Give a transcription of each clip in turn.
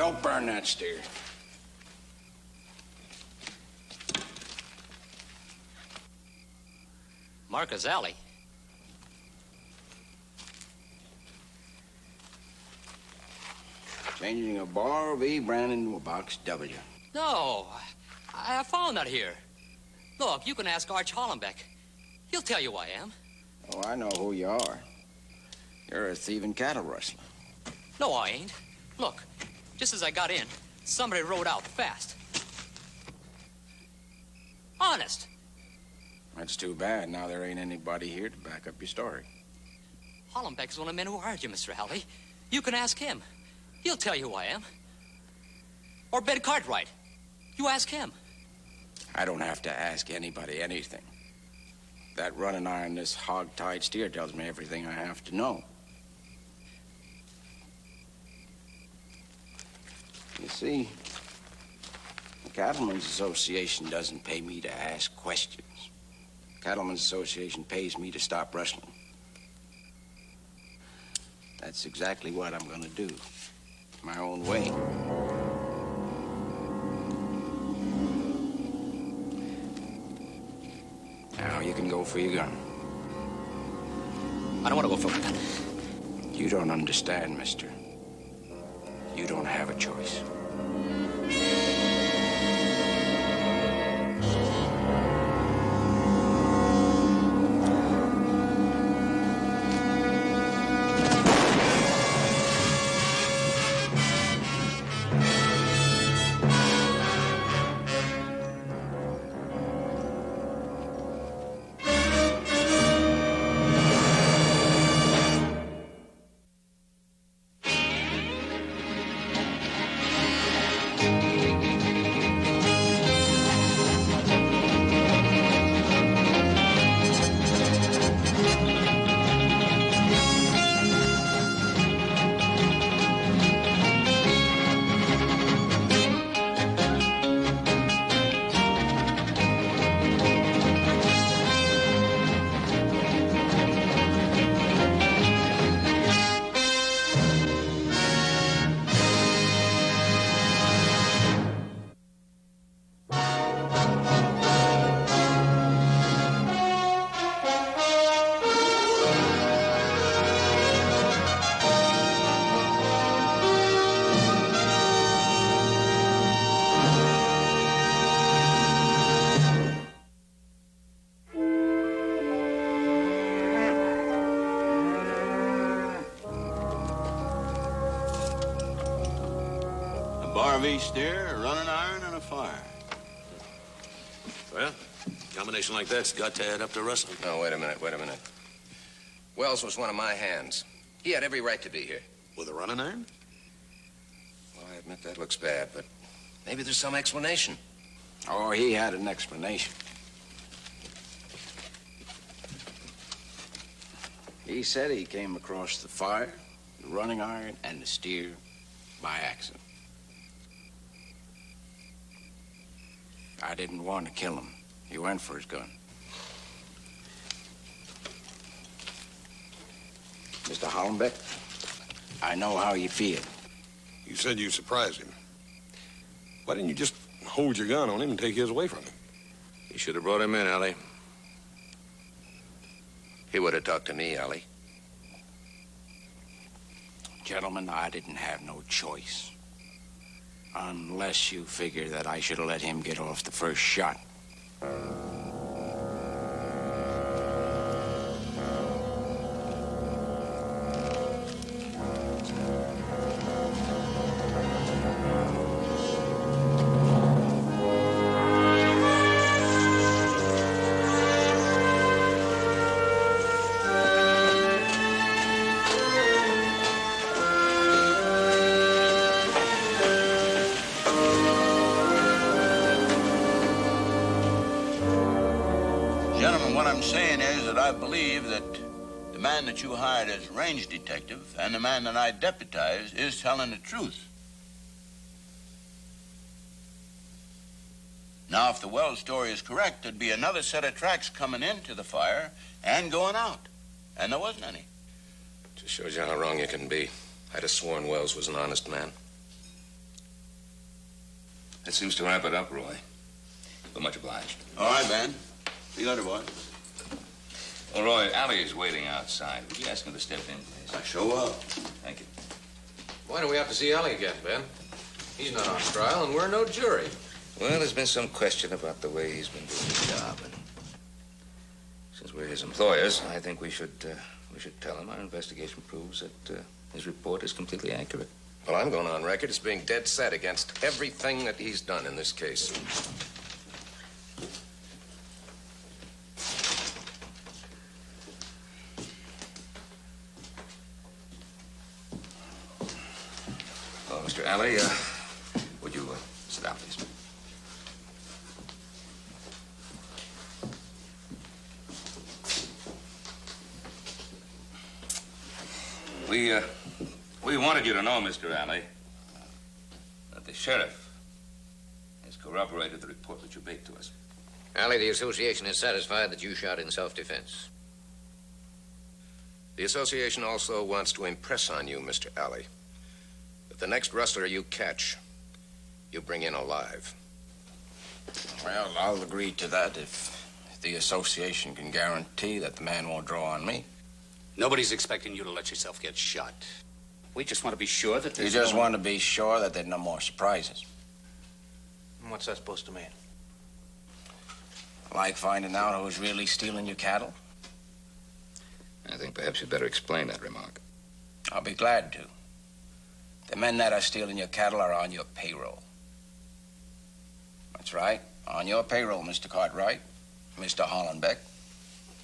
Don't burn that steer. Marcus Alley. Changing a bar V brand into a box W. No, I found that here. Look, you can ask Arch Hollenbeck. He'll tell you who I am. Oh, I know who you are. You're a thieving cattle rustler. No, I ain't. Look, just as I got in, somebody rode out fast. Honest. That's too bad. Now there ain't anybody here to back up your story. Hollenbeck is one of the men who hired you, Mr. Alley. You can ask him. He'll tell you who I am. Or Ben Cartwright. You ask him. I don't have to ask anybody anything. That running iron, this hog-tied steer tells me everything I have to know. You see, the Cattlemen's Association doesn't pay me to ask questions. Cattlemen's Association pays me to stop rustling. That's exactly what I'm gonna do. My own way. Now you can go for your gun. I don't want to go for my gun. You don't understand, mister. You don't have a choice. RV steer, a running iron, and a fire. Well, a combination like that's got to add up to rustling. No, wait a minute. Wells was one of my hands. He had every right to be here. With a running iron? Well, I admit that looks bad, but maybe there's some explanation. Oh, he had an explanation. He said he came across the fire, the running iron, and the steer by accident. I didn't want to kill him. He went for his gun. Mr. Hollenbeck, I know how you feel. You said you surprised him. Why didn't you just hold your gun on him and take his away from him? You should have brought him in, Allie. He would have talked to me, Allie. Gentlemen, I didn't have no choice. Unless you figure that I should have let him get off the first shot. I believe that the man that you hired as range detective and the man that I deputized is telling the truth. Now, if the Wells story is correct, there'd be another set of tracks coming into the fire and going out. And there wasn't any. Just shows you how wrong you can be. I'd have sworn Wells was an honest man. That seems to wrap it up, Roy. But much obliged. All right, Ben. See you later, boy. Well, Roy, Allie is waiting outside. Would you ask him to step in, please? I sure will. Thank you. Why do we have to see Allie again, Ben? He's not on trial, and we're no jury. Well, there's been some question about the way he's been doing his job, and since we're his employers, I think we should tell him our investigation proves that his report is completely accurate. Well, I'm going on record as being dead set against everything that he's done in this case. Oh, Mr. Alley, would you sit down, please? We wanted you to know, Mr. Alley, that the sheriff has corroborated the report that you made to us. Allie, the association is satisfied that you shot in self-defense. The association also wants to impress on you, Mr. Alley, that the next rustler you catch, you bring in alive. Well, I'll agree to that if the association can guarantee that the man won't draw on me. Nobody's expecting you to let yourself get shot. We just want to be sure that You there's just want to be sure that there are no more surprises. What's that supposed to mean? Like finding out who's really stealing your cattle? I think perhaps you'd better explain that remark. I'll be glad to. The men that are stealing your cattle are on your payroll. That's right, on your payroll, Mr. Cartwright, Mr. Hollenbeck,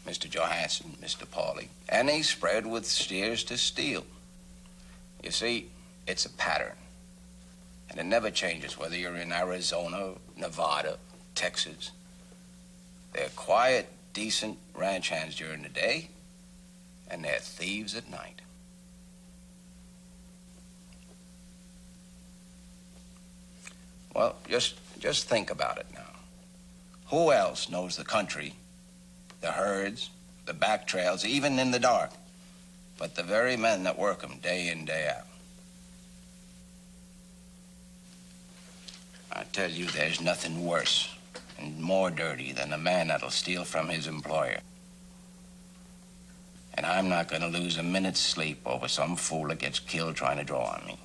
Mr. Johansson, Mr. Pauly, and they spread with steers to steal. You see, it's a pattern, and it never changes whether you're in Arizona, Nevada, Texas. They're quiet, decent ranch hands during the day, and they're thieves at night. Well, just think about it now. Who else knows the country, the herds, the back trails, even in the dark, but the very men that work them day in, day out? I tell you, there's nothing worse and more dirty than a man that'll steal from his employer. And I'm not going to lose a minute's sleep over some fool that gets killed trying to draw on me.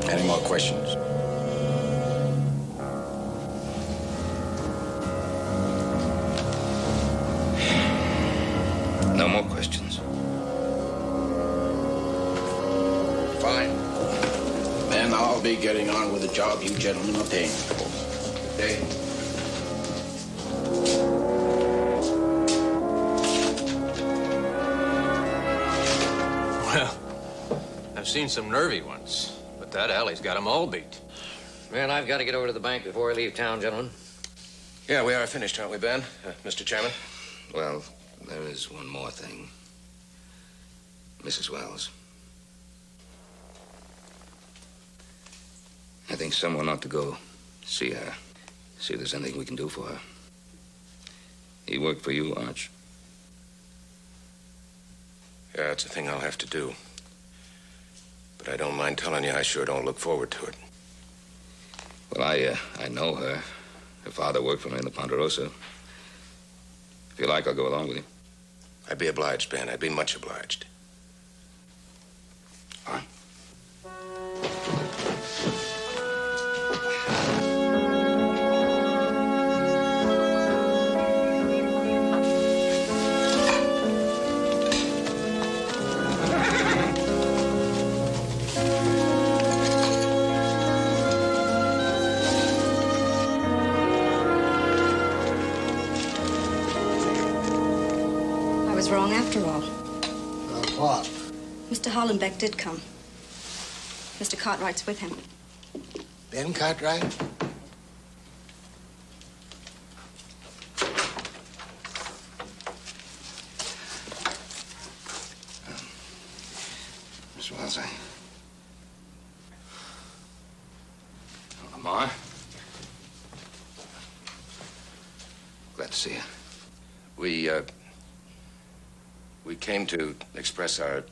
Any more questions? No more questions. Fine. Then I'll be getting on with the job you gentlemen are paying me for. Good day. Well, I've seen some nervy ones, but that Allie's got them all beat. Man, I've got to get over to the bank before I leave town, gentlemen. Yeah, we are finished, aren't we, Ben? Mr. Chairman? Well, there is one more thing. Mrs. Wells. I think someone ought to go see her. See if there's anything we can do for her. He worked for you, Arch. Yeah, it's a thing I'll have to do. But I don't mind telling you, I sure don't look forward to it. Well, I know her. Her father worked for me in the Ponderosa. If you like, I'll go along with you. I'd be obliged, Ben. I'd be much obliged. Fine. Wrong after all. What? Mr. Hollenbeck did come. Mr. Cartwright's with him. Ben Cartwright? Miss Wells, Lamar. Glad to see you. We We came to express our,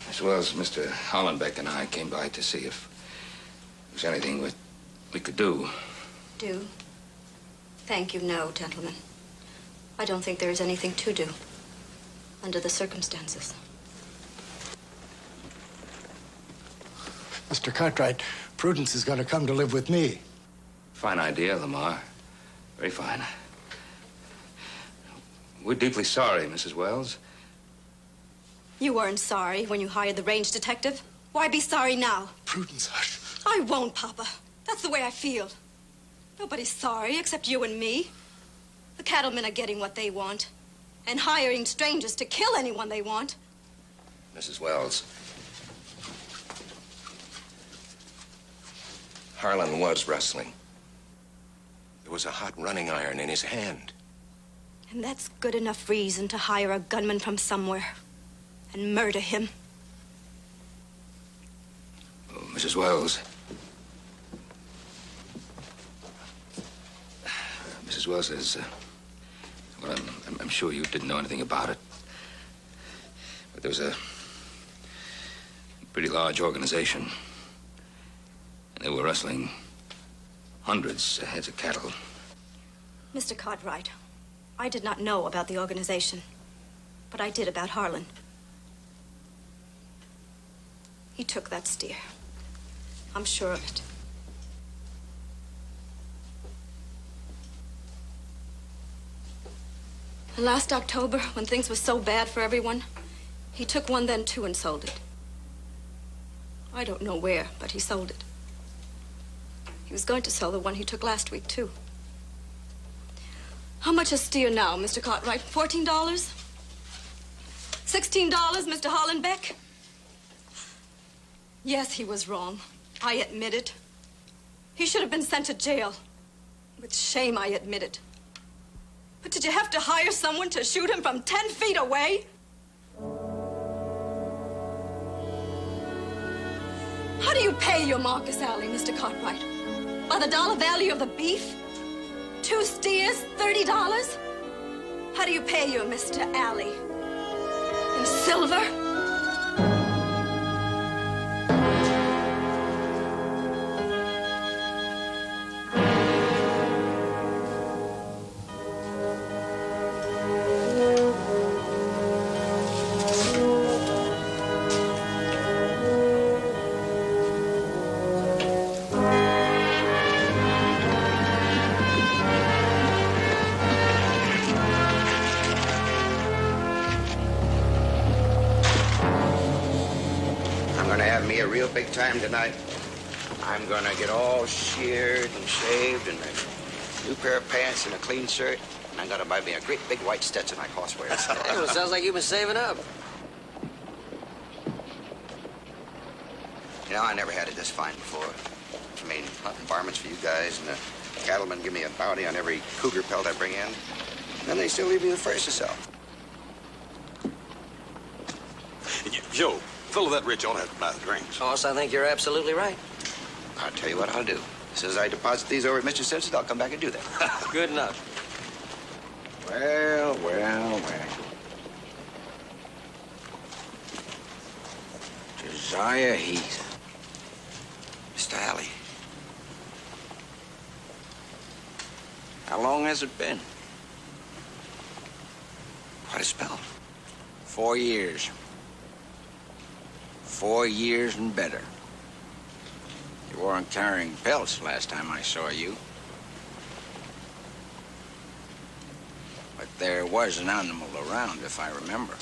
as well as Mr. Hollenbeck and I came by to see if there's anything we could do. Do? Thank you, no, gentlemen. I don't think there is anything to do under the circumstances. Mr. Cartwright, Prudence is going to come to live with me. Fine idea, Lamar. Very fine. We're deeply sorry, Mrs. Wells. You weren't sorry when you hired the range detective. Why be sorry now? Prudence, hush. I won't, Papa. That's the way I feel. Nobody's sorry except you and me. The cattlemen are getting what they want and hiring strangers to kill anyone they want. Mrs. Wells. Harlan was wrestling. There was a hot running iron in his hand. And that's good enough reason to hire a gunman from somewhere and murder him. Oh, Mrs. Wells. Mrs. Wells says, well, I'm sure you didn't know anything about it. But there was a pretty large organization. And they were rustling hundreds of heads of cattle. Mr. Cartwright, I did not know about the organization, but I did about Harlan. He took that steer. I'm sure of it. And last October, when things were so bad for everyone, he took one then, too, and sold it. I don't know where, but he sold it. He was going to sell the one he took last week, too. How much a steer now, Mr. Cartwright? $14? $16, Mr. Hollenbeck? Yes, he was wrong. I admit it. He should have been sent to jail. With shame, I admit it. But did you have to hire someone to shoot him from 10 feet away? How do you pay your Marcus Alley, Mr. Cartwright? By the dollar value of the beef? 2 steers, $30? How do you pay your Mr. Alley? In silver? Big time tonight. I'm gonna get all sheared and shaved and a new pair of pants and a clean shirt. And I'm gonna buy me a great big white Stetson like Hoss wears. Well, sounds like you've been saving up. You know, I never had it this fine before. I mean, hunting varmints for you guys, and the cattlemen give me a bounty on every cougar pelt I bring in. And then they still leave me the first to sell. Joe, fellow that rich ought to have to buy the drinks. Hoss, I think you're absolutely right. I'll tell you what I'll do. As soon as I deposit these over at Mr. Simpson's, I'll come back and do that. Good enough. Well, well, well. Josiah Heath. Mr. Alley. How long has it been? Quite a spell. 4 years. 4 years and better. You weren't carrying pelts last time I saw you. But there was an animal around, if I remember.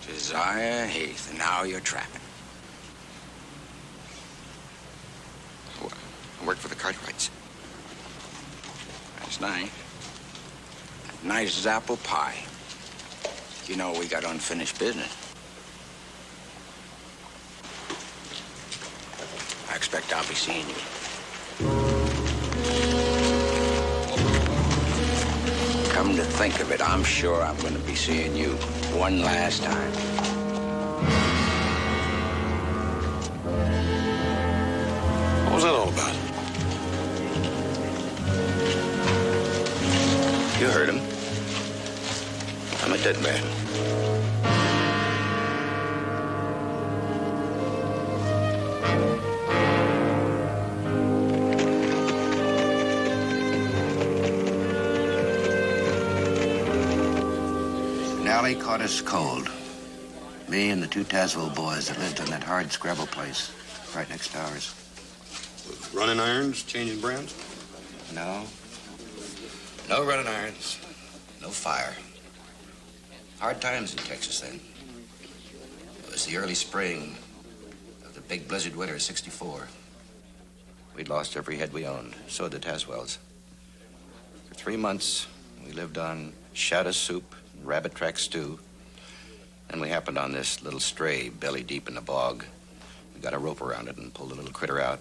Josiah Heath, and now you're trapping. I work for the Cartwrights. That's nice. Nice as apple pie. You know, we got unfinished business. I expect I'll be seeing you. Come to think of it, I'm sure I'm going to be seeing you one last time. What was that all about? You heard him. I'm a dead man. Allie caught us cold. Me and the two Tazewell boys that lived in that hard scrabble place right next to ours. Running irons, changing brands? No. No running irons. No fire. Hard times in Texas then. It was the early spring of the big blizzard winter of '64. We'd lost every head we owned. So did the Tazewells. For 3 months, we lived on shadow soup, rabbit track stew. And we happened on this little stray belly deep in the bog. We got a rope around it and pulled the little critter out.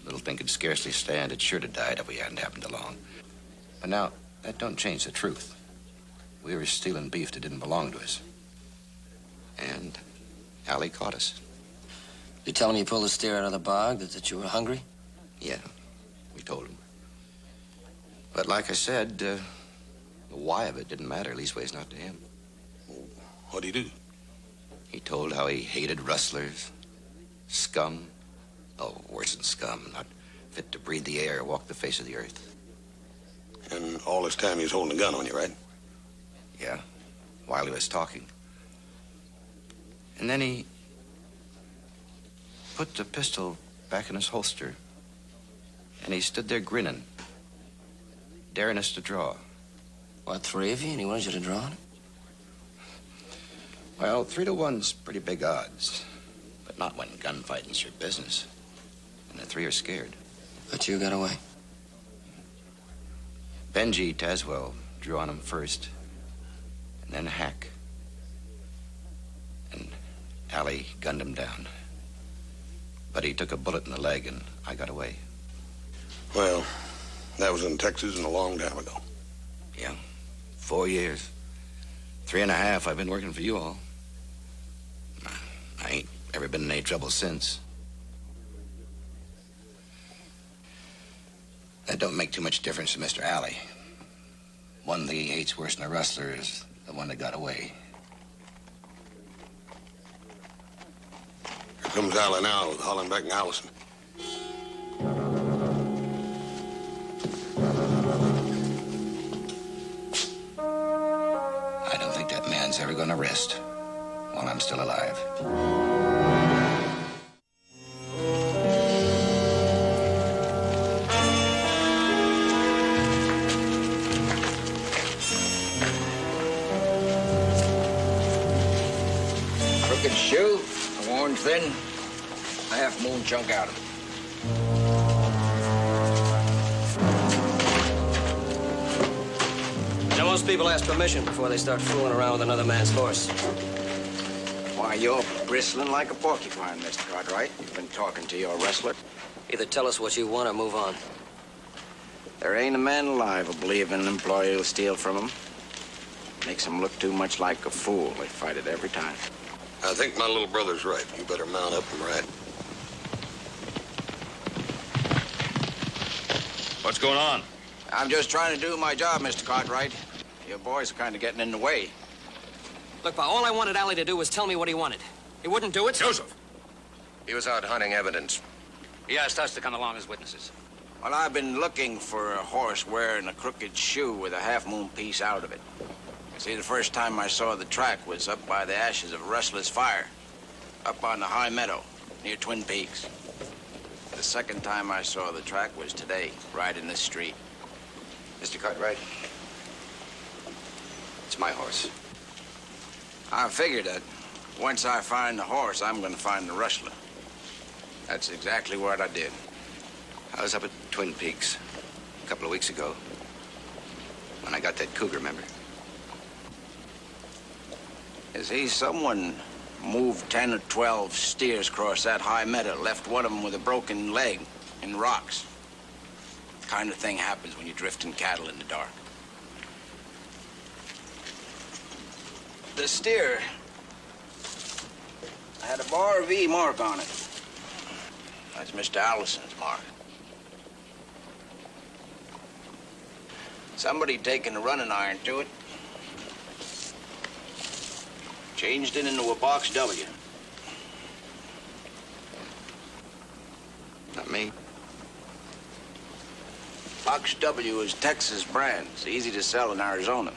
Little thing could scarcely stand. It sure to died if we hadn't happened along. But now, that don't change the truth. We were stealing beef that didn't belong to us. And Allie caught us. You tell him you pulled the steer out of the bog, that you were hungry? Yeah, we told him. But like I said, the why of it didn't matter, leastways not to him. What'd he do? He told how he hated rustlers, scum. Oh, worse than scum, not fit to breathe the air or walk the face of the earth. And all this time he was holding a gun on you, right? Yeah, while he was talking. And then he put the pistol back in his holster. And he stood there grinning, daring us to draw. What, 3 of you? And he wanted you to draw on him? Well, 3 to 1's pretty big odds. But not when gunfighting's your business. And the 3 are scared. But you got away. Benji Tazewell drew on him first. And then Hack. And Allie gunned him down. But he took a bullet in the leg and I got away. Well, that was in Texas and a long time ago. Yeah. 4 years. 3.5 I've been working for you all. I ain't ever been in any trouble since. That don't make too much difference to Mr. Alley. One thing he hates worse than a rustler is the one that got away. Here comes Allie now with Hollenbeck and Allison. I don't think that man's ever gonna rest while I'm still alive. Crooked shoe, a worn thin, a half-moon chunk out of it. Now, most people ask permission before they start fooling around with another man's horse. Why, you're bristling like a porcupine, Mr. Cartwright. You've been talking to your wrestler. Either tell us what you want or move on. There ain't a man alive who'll believe an employee will steal from him. Makes him look too much like a fool. They fight it every time. I think my little brother's right. You better mount up and ride. What's going on? I'm just trying to do my job, Mr. Cartwright. Your boys are kind of getting in the way. Look, Pa, all I wanted Allie to do was tell me what he wanted. He wouldn't do it. Joseph! He was out hunting evidence. He asked us to come along as witnesses. Well, I've been looking for a horse wearing a crooked shoe with a half-moon piece out of it. See, the first time I saw the track was up by the ashes of a rustler's fire, up on the high meadow near Twin Peaks. The second time I saw the track was today, right in this street. Mr. Cartwright, it's my horse. I figured that once I find the horse, I'm going to find the rustler. That's exactly what I did. I was up at Twin Peaks a couple of weeks ago when I got that cougar, remember? Someone moved 10 or 12 steers across that high meadow, left one of them with a broken leg in rocks. The kind of thing happens when you're drifting cattle in the dark. The steer had a bar V mark on it. That's Mr. Allison's mark. Somebody taken a running iron to it. Changed it into a box W. Not me. Box W is Texas brand. It's easy to sell in Arizona.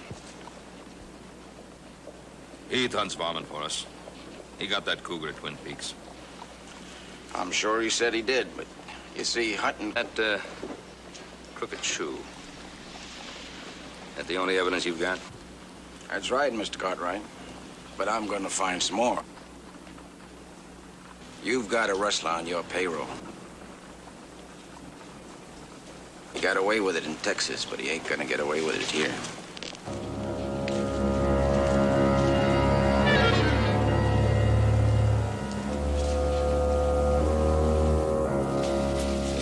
Heath hunts varmint for us. He got that cougar at Twin Peaks. I'm sure he said he did, but you see, hunting... That, crooked shoe. That the only evidence you've got? That's right, Mr. Cartwright. But I'm gonna find some more. You've got a rustler on your payroll. He got away with it in Texas, but he ain't gonna get away with it here.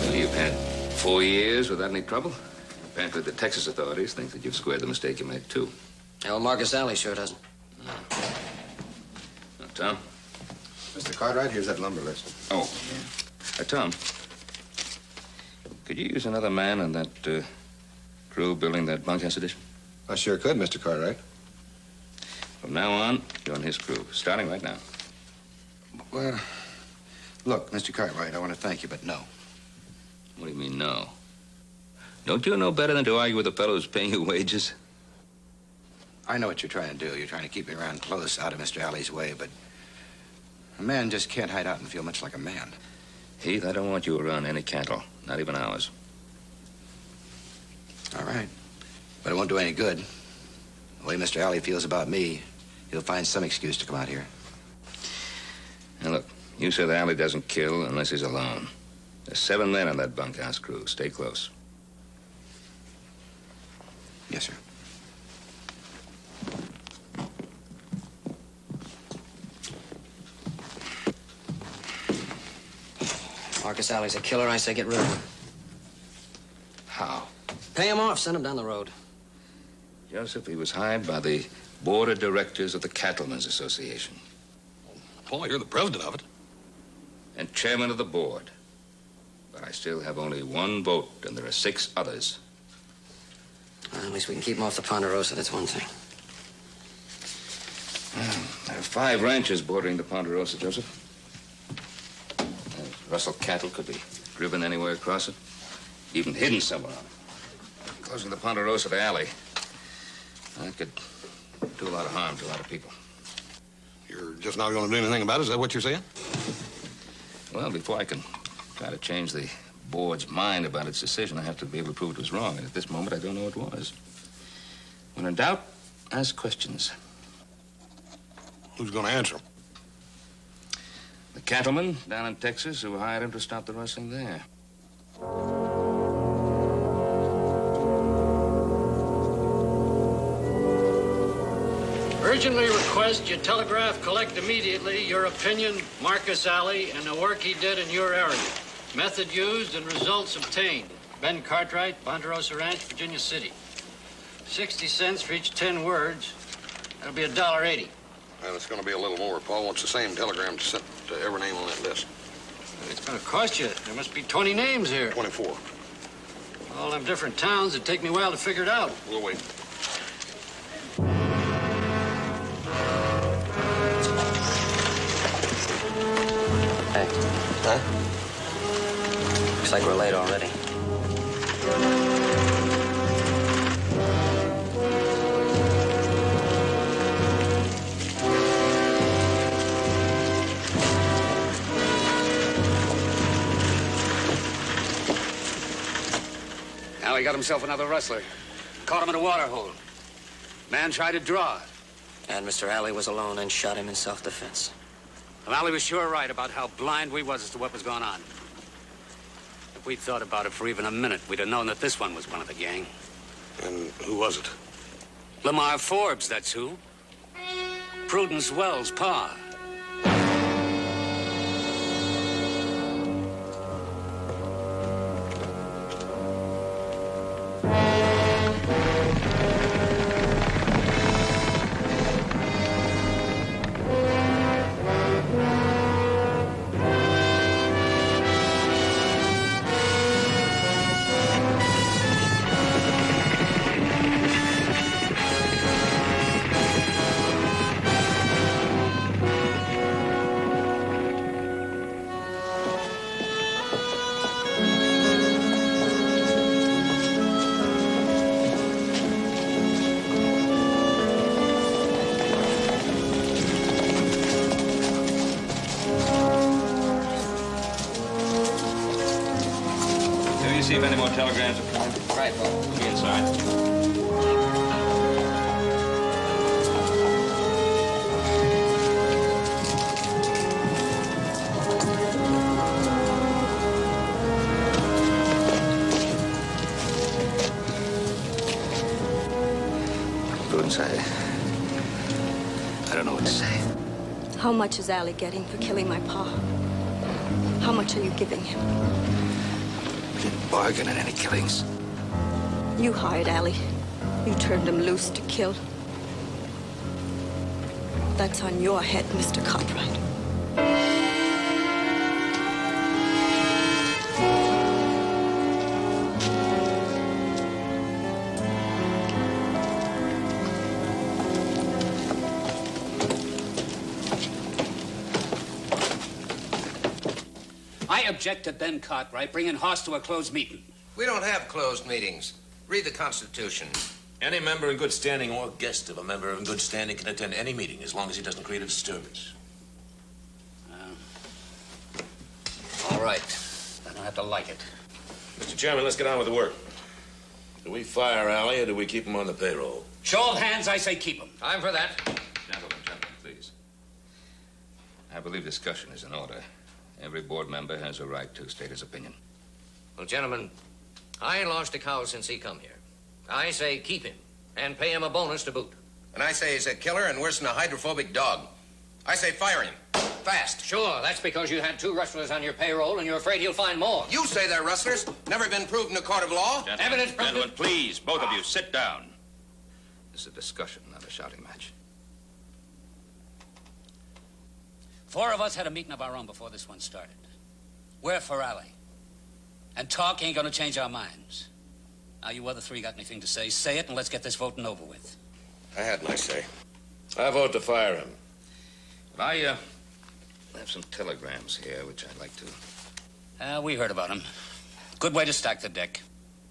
Well, you've had 4 years without any trouble. Apparently, the Texas authorities think that you've squared the mistake you made, too. Well, Marcus Alley sure doesn't. Now, Tom? Mr. Cartwright, here's that lumber list. Oh, yeah. Tom, could you use another man on that crew building that bunkhouse addition? I sure could, Mr. Cartwright. From now on, you're on his crew, starting right now. Well, look, Mr. Cartwright, I want to thank you, but no. What do you mean, no? Don't you know better than to argue with the fellow who's paying you wages? I know what you're trying to do. You're trying to keep me around close, out of Mr. Alley's way, but a man just can't hide out and feel much like a man. Heath, I don't want you around any cattle, not even ours. All right. But it won't do any good. The way Mr. Alley feels about me, he'll find some excuse to come out here. Now, look, you say that Alley doesn't kill unless he's alone. There's 7 men on that bunkhouse crew. Stay close. Yes, sir. Marcus Alley's a killer. I say get rid of him. How? Pay him off. Send him down the road. Joseph, he was hired by the board of directors of the Cattlemen's Association. Paul, you're the president of it. And chairman of the board. But I still have only 1 vote, and there are 6 others. Well, at least we can keep him off the Ponderosa. That's one thing. There are 5 ranches bordering the Ponderosa, Joseph. Russell cattle could be driven anywhere across it, even hidden somewhere on it. Closing the Ponderosa to Alley, that could do a lot of harm to a lot of people. You're just not going to do anything about it? Is that what you're saying? Well, before I can try to change the board's mind about its decision, I have to be able to prove it was wrong. And at this moment, I don't know what was. When in doubt, ask questions. Who's going to answer them? The cattlemen down in Texas who hired him to stop the rustling there. Urgently request you telegraph collect immediately your opinion, Marcus Alley, and the work he did in your area. Method used and results obtained. Ben Cartwright, Ponderosa Ranch, Virginia City. 60 cents for each 10 words. That'll be $1.80. Well, it's going to be a little more. Paul wants the same telegram sent to every name on that list. It's going to cost you. There must be 20 names here. 24. All them different towns. It'd take me a while to figure it out. We'll wait. Hey. Huh? Looks like we're late already. Alley got himself another rustler. Caught him in a water hole. Man tried to draw. And Mr. Alley was alone and shot him in self-defense. Well, Alley was sure right about how blind we was as to what was going on. If we'd thought about it for even a minute, we'd have known that this one was one of the gang. And who was it? Lamar Forbes, that's who. Prudence Wells' pa. if any more telegrams have come in. Right, well, We'll be inside. Prudence, I don't know what to say. How much is Allie getting for killing my pa? How much are you giving him? We didn't bargain in any killings. You hired Allie. You turned him loose to kill. That's on your head, Mr. Cartwright. I object to Ben Cartwright bringing Hoss to a closed meeting. We don't have closed meetings. Read the Constitution. Any member in good standing or guest of a member in good standing can attend any meeting as long as he doesn't create a disturbance. All right. I don't have to like it. Mr. Chairman, let's get on with the work. Do we fire Allie or do we keep him on the payroll? Show of hands, I say keep him. I'm for that. Gentlemen, please. I believe discussion is in order. Every board member has a right to state his opinion. Well, gentlemen, I ain't lost a cow since he come here. I say keep him and pay him a bonus to boot. And I say he's a killer and worse than a hydrophobic dog. I say fire him. Fast. Sure, that's because you had 2 rustlers on your payroll and you're afraid you'll find more. You say they're rustlers. Never been proved in a court of law. Gentlemen, please, both of you, sit down. This is a discussion, not a shouting match. 4 of us had a meeting of our own before this one started. We're for Allie. And talk ain't gonna change our minds. Now, you other 3 got anything to say? Say it, and let's get this voting over with. I had my say. I vote to fire him. But I have some telegrams here, which I'd like to... We heard about them. Good way to stack the deck.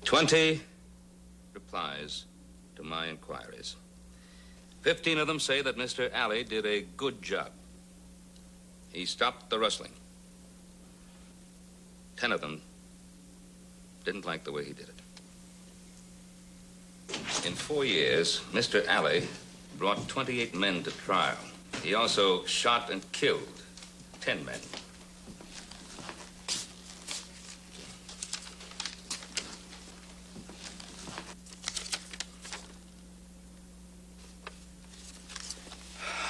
20 replies to my inquiries. 15 of them say that Mr. Alley did a good job. He stopped the rustling. 10 of them didn't like the way he did it. In 4 years, Mr. Alley brought 28 men to trial. He also shot and killed 10 men.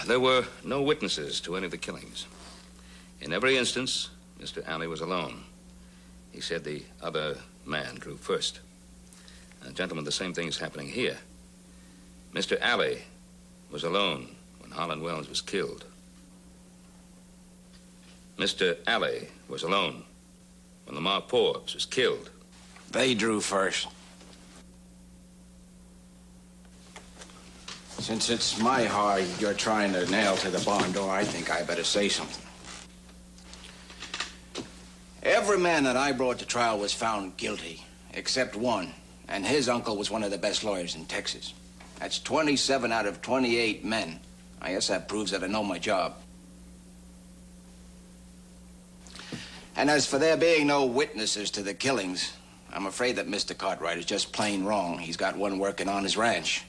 There were no witnesses to any of the killings. In every instance, Mr. Alley was alone. He said the other man drew first. Gentlemen, the same thing is happening here. Mr. Alley was alone when Holland Wells was killed. Mr. Alley was alone when Lamar Forbes was killed. They drew first. Since it's my hide you're trying to nail to the barn door, I think I better say something. Every man that I brought to trial was found guilty, except one, and his uncle was one of the best lawyers in Texas. That's 27 out of 28 men. I guess that proves that I know my job. And as for there being no witnesses to the killings, I'm afraid that Mr. Cartwright is just plain wrong. He's got one working on his ranch.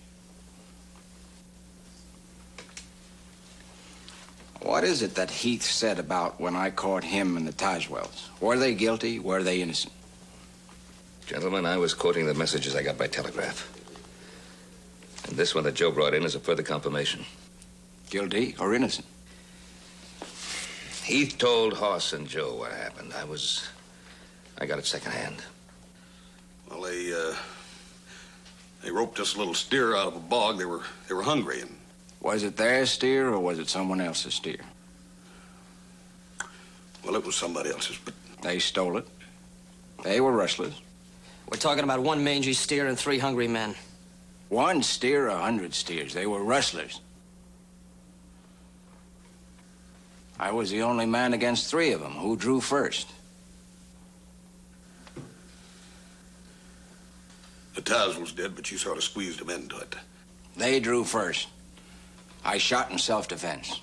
What is it that Heath said about when I caught him and the Tajwells? Were they guilty? Were they innocent? Gentlemen, I was quoting the messages I got by telegraph. And this one that Joe brought in is a further confirmation. Guilty or innocent? Heath told Hoss and Joe what happened. I got it secondhand. Well, they roped us a little steer out of a bog. They were hungry, and... Was it their steer or was it someone else's steer? Well, it was somebody else's, but... They stole it. They were rustlers. We're talking about 1 mangy steer and 3 hungry men. 1 steer, 100 steers. They were rustlers. I was the only man against 3 of them. Who drew first? The Taz did, but you sort of squeezed him into it. They drew first. I shot in self-defense.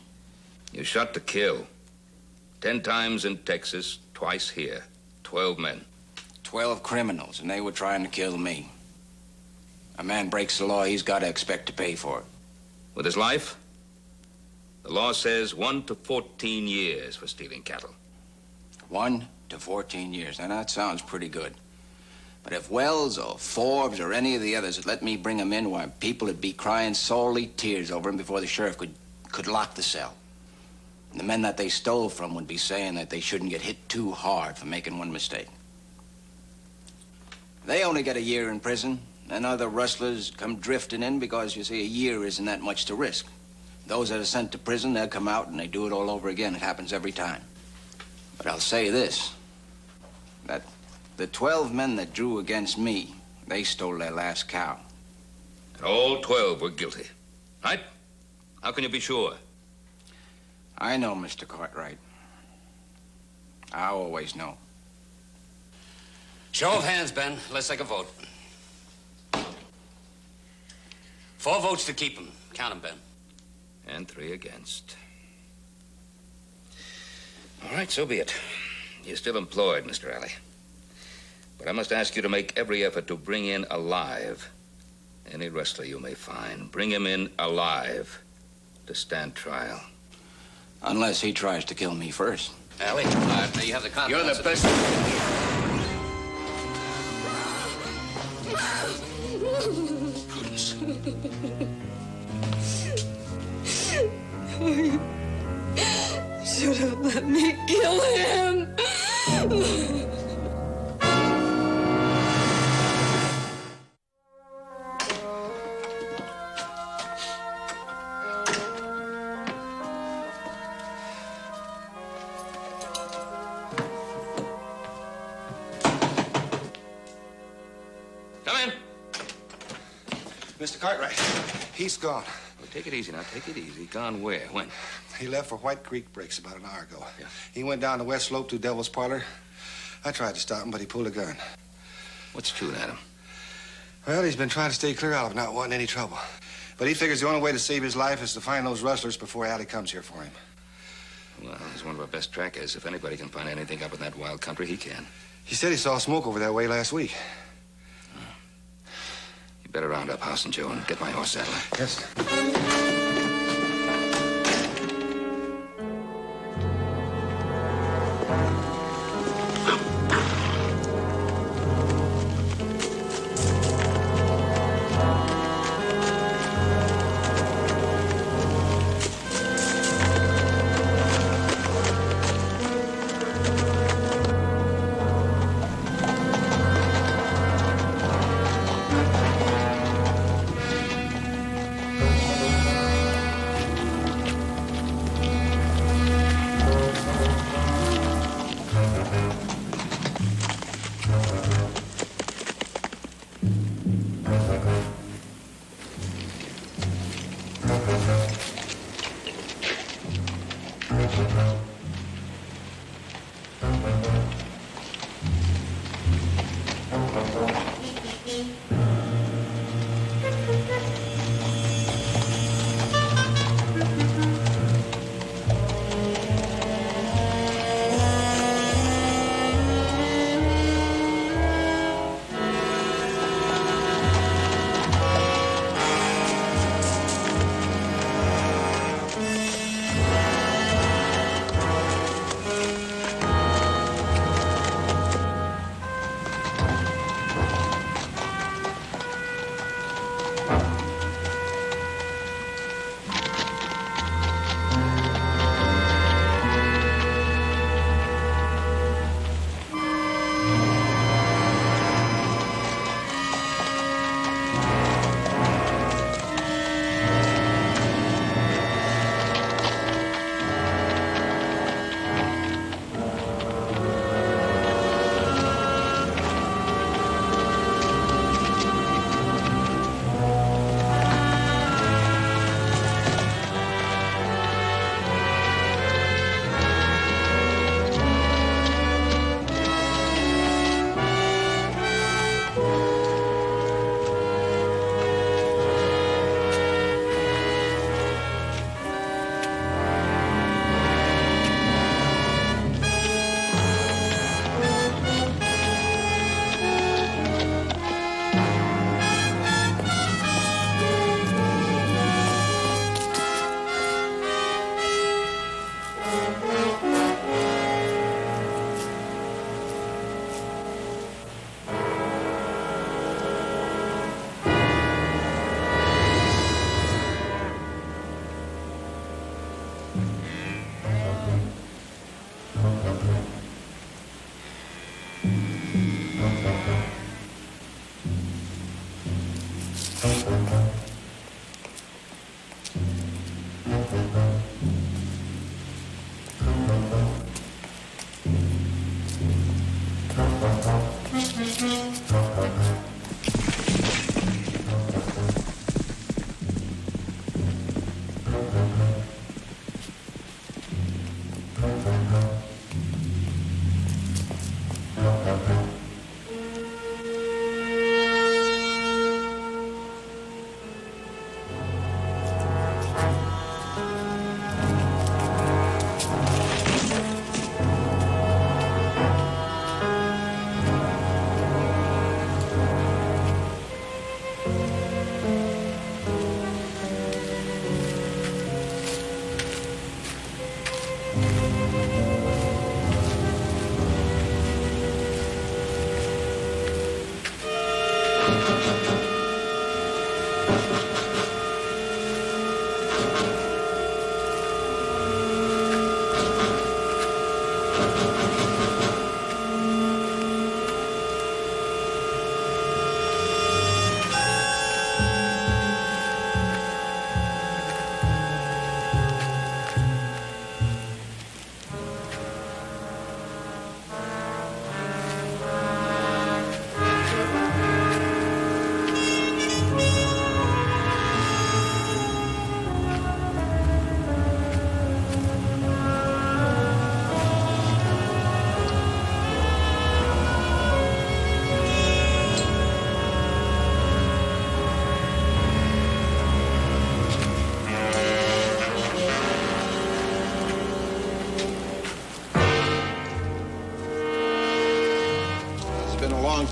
You shot to kill. 10 times in Texas, twice here. 12 men. 12 criminals, and they were trying to kill me. A man breaks the law, he's got to expect to pay for it. With his life? The law says 1 to 14 years for stealing cattle. 1 to 14 years. Now, that sounds pretty good. But if Wells or Forbes or any of the others had let me bring him in, why, people would be crying sorely tears over him before the sheriff could lock the cell. And the men that they stole from would be saying that they shouldn't get hit too hard for making one mistake. They only get a year in prison, and other rustlers come drifting in because, you see, a year isn't that much to risk. Those that are sent to prison, they'll come out and they do it all over again. It happens every time. But I'll say this, that the 12 men that drew against me, they stole their last cow. And all 12 were guilty, right? How can you be sure? I know, Mr. Cartwright. I always know. Show of hands, Ben. Let's take a vote. 4 votes to keep him. Count them, Ben. And 3 against. All right, so be it. You're still employed, Mr. Alley. But I must ask you to make every effort to bring in alive any wrestler you may find. Bring him in alive to stand trial. Unless he tries to kill me first. Alley, now you have the confidence. You're the best. Prudence. Should have let me kill him. Come in. Mr. Cartwright, he's gone. Well, take it easy now. Take it easy. Gone where? When? He left for White Creek Breaks about an hour ago. Yeah. He went down the west slope to Devil's Parlor. I tried to stop him, but he pulled a gun. What's shooting at him? Well, he's been trying to stay clear out of not wanting any trouble. But he figures the only way to save his life is to find those rustlers before Allie comes here for him. Well, he's one of our best trackers. If anybody can find anything up in that wild country, he can. He said he saw smoke over that way last week. You better round up House and Joe and get my horse saddled. Yes, sir.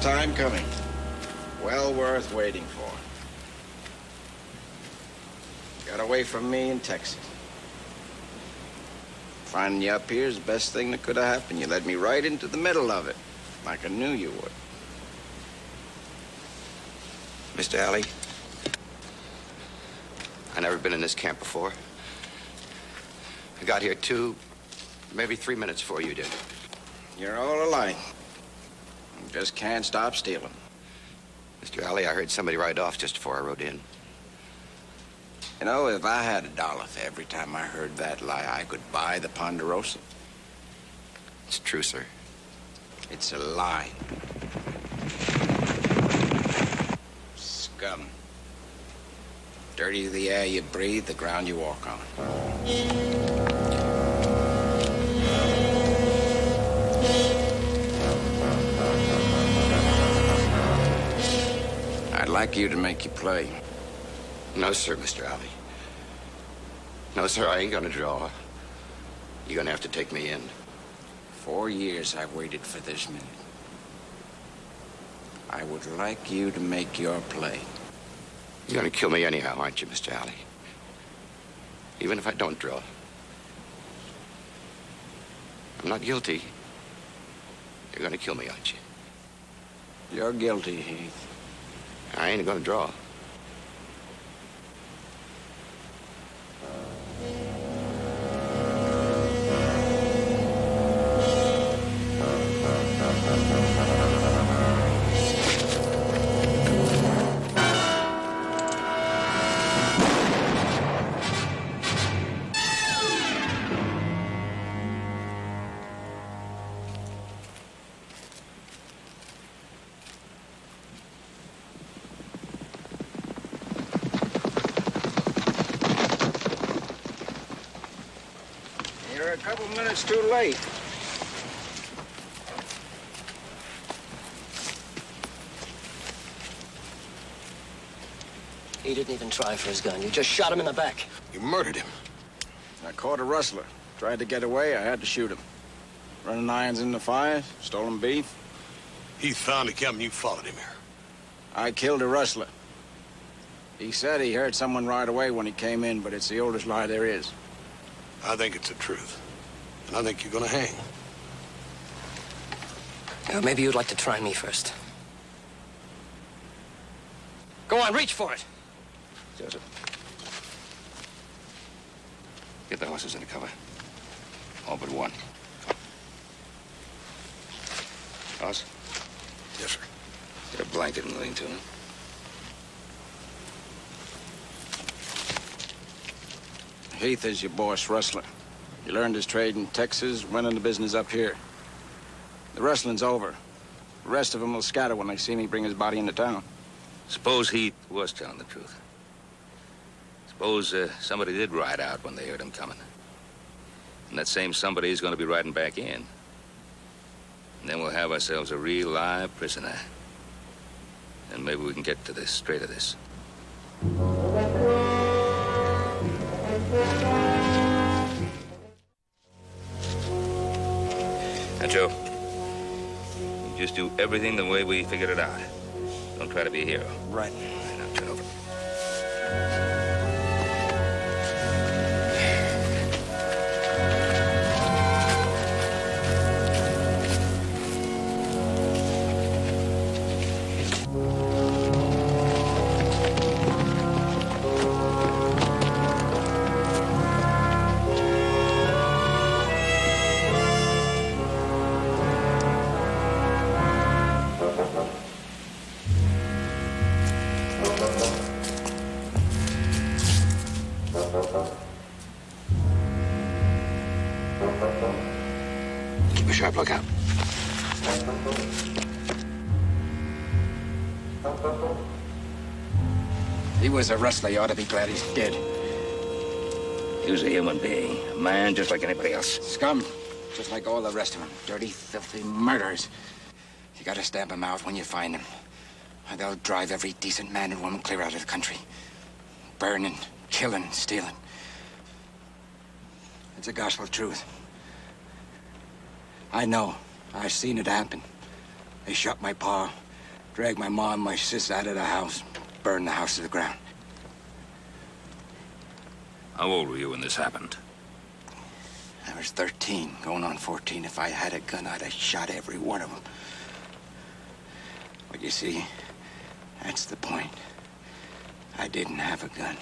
time coming. Well worth waiting for. Got away from me in Texas. Finding you up here is the best thing that could have happened. You led me right into the middle of it, like I knew you would. Mr. Alley, I've never been in this camp before. I got here 2, maybe 3 minutes before you did. You're all alike. You just can't stop stealing. Mr. Alley, I heard somebody ride off just before I rode in. You know, if I had $1 for every time I heard that lie, I could buy the Ponderosa. It's true, sir. It's a lie. Scum. Dirty the air you breathe, the ground you walk on. I'd like you to make you play. No, sir, Mr. Alley. No, sir, I ain't gonna draw. You're gonna have to take me in. 4 years I've waited for this minute. I would like you to make your play. You're gonna kill me anyhow, aren't you, Mr. Alley? Even if I don't draw. I'm not guilty. You're gonna kill me, aren't you? You're guilty, Heath. I ain't gonna draw. You're a couple minutes too late. He didn't even try for his gun. You just shot him in the back. You murdered him. I caught a rustler. Tried to get away, I had to shoot him. Running irons in the fire, stolen beef. He found the camp and you followed him here. I killed a rustler. He said he heard someone ride away when he came in, but it's the oldest lie there is. I think it's the truth. And I think you're gonna hang. Maybe you'd like to try me first. Go on, reach for it. Joseph. Get the horses into cover. All but one. Hoss? Yes, sir. Get a blanket and lean to him. Heath is your boss rustler. He learned his trade in Texas, went into business up here. The rustling's over. The rest of them will scatter when they see me bring his body into town. Suppose Heath was telling the truth. Suppose somebody did ride out when they heard him coming. And that same somebody is going to be riding back in. And then we'll have ourselves a real live prisoner. And maybe we can get to the straight of this. Now, Joe, you just do everything the way we figured it out. Don't try to be a hero. Right. Now, turn over. Keep a sharp lookout. He was a rustler. You ought to be glad he's dead. He was a human being, a man just like anybody else. Scum, just like all the rest of them. Dirty, filthy murderers. You gotta stamp them out when you find them. Or they'll drive every decent man and woman clear out of the country. Burning, killing, stealing. It's a gospel truth. I know. I've seen it happen. They shot my pa, Drag my mom and my sis out of the house. Burn the house to the ground. How old were you when this happened? I was 13, going on 14. If I had a gun, I'd have shot every one of them. But you see, that's the point. I didn't have a gun.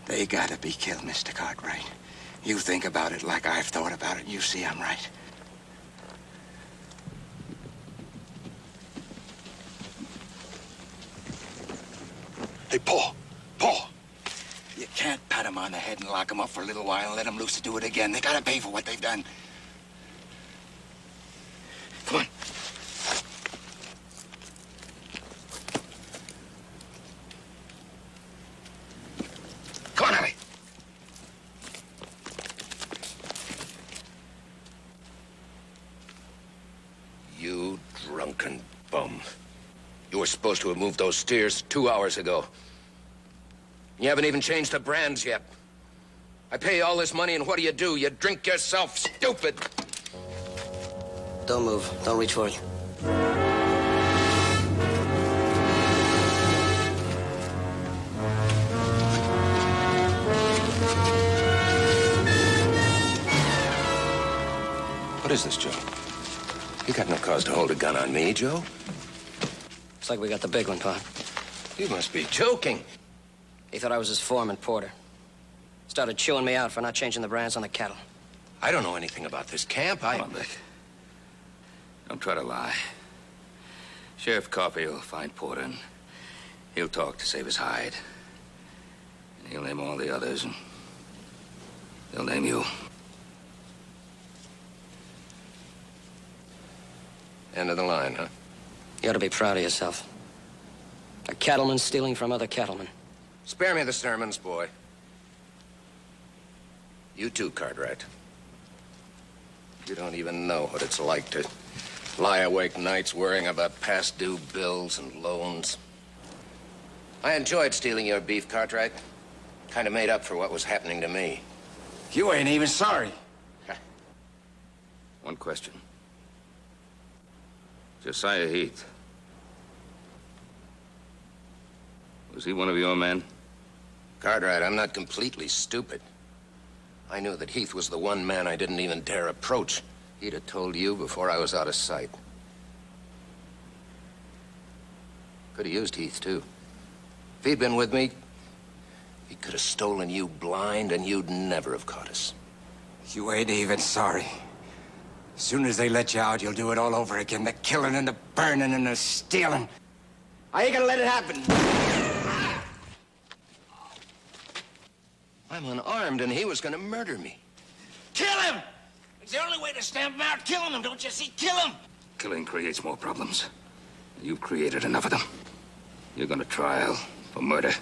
They gotta be killed, Mr. Cartwright. You think about it like I've thought about it. You see I'm right. Hey, Paul. Paul. You can't pat them on the head and lock them up for a little while and let them loose to do it again. They gotta pay for what they've done. Come on. Come on, Allie. You drunken bum. You were supposed to have moved those steers 2 hours ago. You haven't even changed the brands yet. I pay you all this money, and what do? You drink yourself stupid. Don't move. Don't reach for it. What is this, Joe? You got no cause to hold a gun on me, Joe. Looks like we got the big one, Pa. You must be joking. He thought I was his foreman, Porter. Started chewing me out for not changing the brands on the cattle. I don't know anything about this camp. Come on, Vic. Don't try to lie. Sheriff Coffey will find Porter, and he'll talk to save his hide. And he'll name all the others, and he'll name you. End of the line, huh? You ought to be proud of yourself. A cattleman stealing from other cattlemen. Spare me the sermons, boy. You too, Cartwright. You don't even know what it's like to lie awake nights worrying about past due bills and loans. I enjoyed stealing your beef, Cartwright. Kind of made up for what was happening to me. You ain't even sorry. One question. Josiah Heath. Was he one of your men? Cartwright, I'm not completely stupid. I knew that Heath was the one man I didn't even dare approach. He'd have told you before I was out of sight. Could have used Heath, too. If he'd been with me, he could have stolen you blind, and you'd never have caught us. You ain't even sorry. As soon as they let you out, you'll do it all over again. The killing and the burning and the stealing. I ain't gonna let it happen. I'm unarmed, and he was gonna murder me. Kill him! It's the only way to stamp him out. Killing him, don't you see? Kill him! Killing creates more problems. You've created enough of them. You're going to trial for murder.